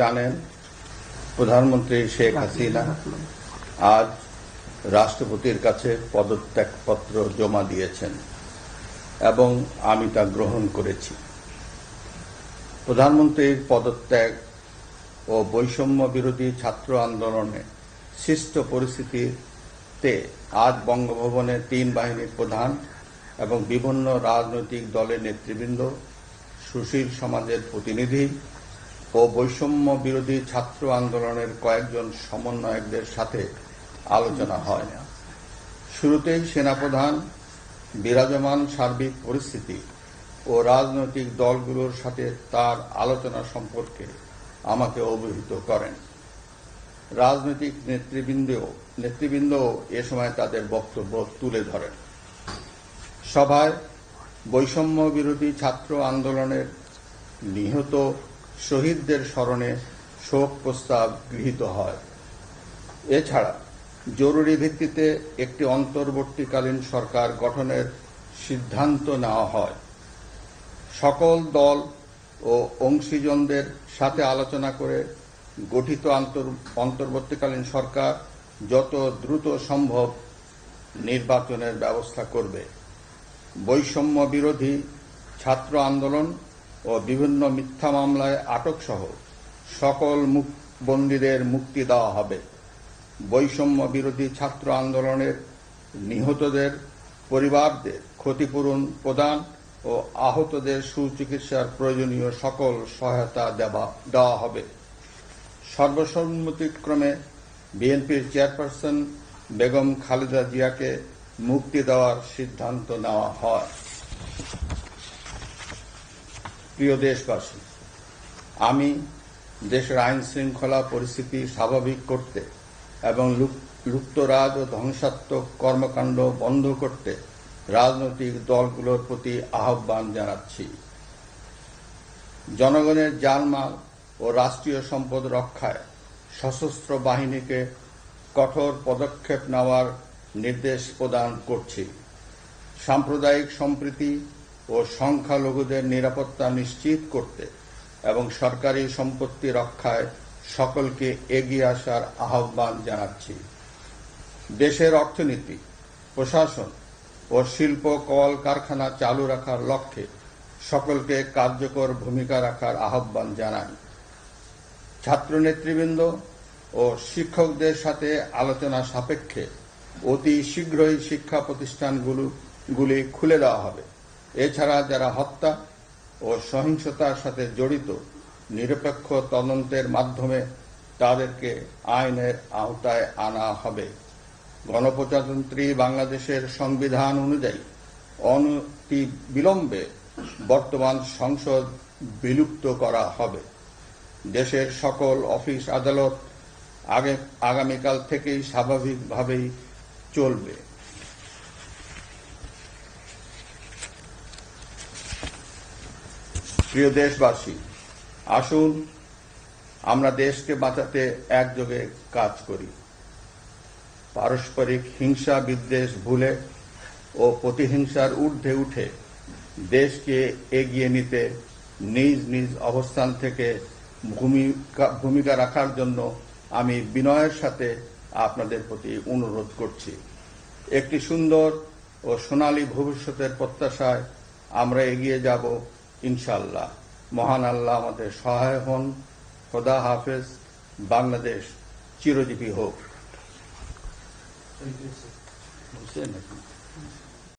জানেন, প্রধানমন্ত্রী শেখ হাসিনা আজ রাষ্ট্রপতির কাছে পদত্যাগপত্র জমা দিয়েছেন এবং আমি তা গ্রহণ করেছি। প্রধানমন্ত্রীর পদত্যাগ ও বৈষম্য বিরোধী ছাত্র আন্দোলনে সৃষ্ট পরিস্থিতিতে আজ বঙ্গভবনে 3 বাহিনীর প্রধান এবং বিভিন্ন রাজনৈতিক দলের নেতৃবৃন্দ, সুশীল সমাজের প্রতিনিধি ও বৈষম্য বিরোধী ছাত্র আন্দোলনের কয়েকজন সমন্বয়কদের সাথে আলোচনা হয়। শুরুতেই সেনাপ্রধান বিরাজমান সার্বিক পরিস্থিতি ও রাজনৈতিক দলগুলোর সাথে তার আলোচনা সম্পর্কে আমাকে অবহিত করেন। রাজনৈতিক নেতৃবৃন্দ এ সময় তাদের বক্তব্য তুলে ধরেন। সভায় বৈষম্য বিরোধী ছাত্র আন্দোলনের নিহত শহীদদের স্মরণে শোক প্রস্তাব গৃহীত হয়। এছাড়া জরুরি ভিত্তিতে একটি অন্তর্বর্তীকালীন সরকার গঠনের সিদ্ধান্ত নেওয়া হয়। সকল দল ও অংশীজনদের সাথে আলোচনা করে গঠিত অন্তর্বর্তীকালীন সরকার যত দ্রুত সম্ভব নির্বাচনের ব্যবস্থা করবে। বৈষম্য বিরোধী ছাত্র আন্দোলন ও বিভিন্ন মিথ্যা মামলায় আটক সহ সকল বন্দীদের মুক্তি দেওয়া হবে। বৈষম্য বিরোধী ছাত্র আন্দোলনের নিহতদের পরিবারদের ক্ষতিপূরণ প্রদান ও আহতদের সুচিকিৎসার প্রয়োজনীয় সকল সহায়তা দেওয়া হবে। সর্বসম্মতিক্রমে বিএনপির চেয়ারপারসন বেগম খালেদা জিয়াকে মুক্তি দেওয়ার সিদ্ধান্ত নেওয়া হয়। প্রিয় দেশবাসী, আমি দেশের আইন শৃঙ্খলা পরিস্থিতি স্বাভাবিক করতে এবং লুপ্তরাজ ও ধ্বংসাত্মক কর্মকাণ্ড বন্ধ করতে রাজনৈতিক দলগুলোর প্রতি আহ্বান জানাচ্ছি। জনগণের জানমাল ও রাষ্ট্রীয় সম্পদ রক্ষায় সশস্ত্র বাহিনীকে কঠোর পদক্ষেপ নেওয়ার নির্দেশ প্রদান করছি। সাম্প্রদায়িক সম্প্রীতি ও সংখ্যালঘুদের নিরাপত্তা নিশ্চিত করতে এবং সরকারি সম্পত্তি রক্ষায় সকলকে এগিয়ে আসার আহ্বান জানাচ্ছি। দেশের অর্থনীতি, প্রশাসন ও শিল্প কল কারখানা চালু রাখার লক্ষ্যে সকলকে কার্যকর ভূমিকা রাখার আহ্বান জানাই। ছাত্র নেতৃবৃন্দ ও শিক্ষকদের সাথে আলোচনা সাপেক্ষে অতি শীঘ্রই শিক্ষা প্রতিষ্ঠানগুলি খুলে দেওয়া হবে। এছাড়া যারা হত্যা ও সহিংসতার সাথে জড়িত নিরপেক্ষ তদন্তের মাধ্যমে তাদেরকে আইনের আওতায় আনা হবে। গণপ্রজাতন্ত্রী বাংলাদেশের সংবিধান অনুযায়ী অনতি বিলম্বে বর্তমান সংসদ বিলুপ্ত করা হবে। দেশের সকল অফিস আদালত আগামীকাল থেকেই স্বাভাবিকভাবেই চলবে। প্রিয় দেশবাসী, আসুন আমরা দেশকে বাঁচাতে একযোগে কাজ করি। পারস্পরিক হিংসা বিদ্বেষ ভুলে ও প্রতিহিংসার ঊর্ধ্বে উঠে দেশকে এগিয়ে নিতে নিজ নিজ অবস্থান থেকে ভূমিকা রাখার জন্য আমি বিনয়ের সাথে আপনাদের প্রতি অনুরোধ করছি। একটি সুন্দর ও সোনালী ভবিষ্যতের প্রত্যাশায় আমরা এগিয়ে যাব ইনশাআল্লাহ। মহান আল্লাহ আমাদের সহায় হন। খোদা হাফেজ। বাংলাদেশ চিরজীবী হোক।